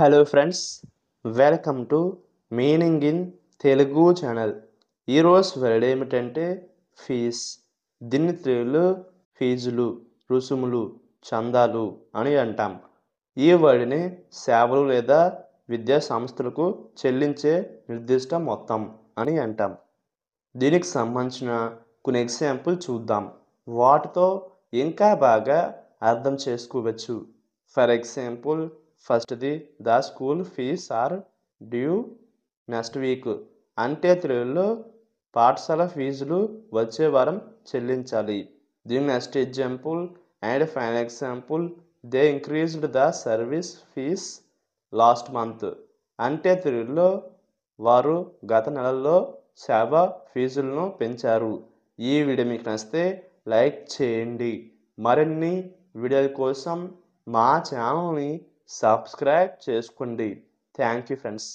Hello friends, welcome to meaning in Telugu channel. ఈరోజు word ఏమిటంటే fees. దీన్ని తెలుగులో ఫీజులు, రుసుములు, చందాలు అని అంటాం. ఈ వర్డ్ని సేవలు లేదా విద్యా సంస్థలకు చెల్లించే నిర్దిష్ట మొత్తం అని అంటాం. దీనికి సంబంధించిన కొన్ని ఎగ్జాంపుల్ చూద్దాం. వాటితో ఇంకా బాగా అర్థం చేసుకోవచ్చు. ఫర్ ఎగ్జాంపుల్, ఫస్ట్ది the school fees are due next week. అంటే తెలుగులో పాఠశాల ఫీజులు వచ్చే వారం చెల్లించాలి. దీని next example and final example, they increased the service fees last month. అంటే తెలుగులో వారు గత నెలలో సేవ ఫీజులను పెంచారు. ఈ వీడియో మీకు నచ్చితే లైక్ చేయండి. మరిన్ని వీడియోల కోసం మా ఛానల్ని సబ్స్క్రైబ్ చేసుకోండి. Thank you friends.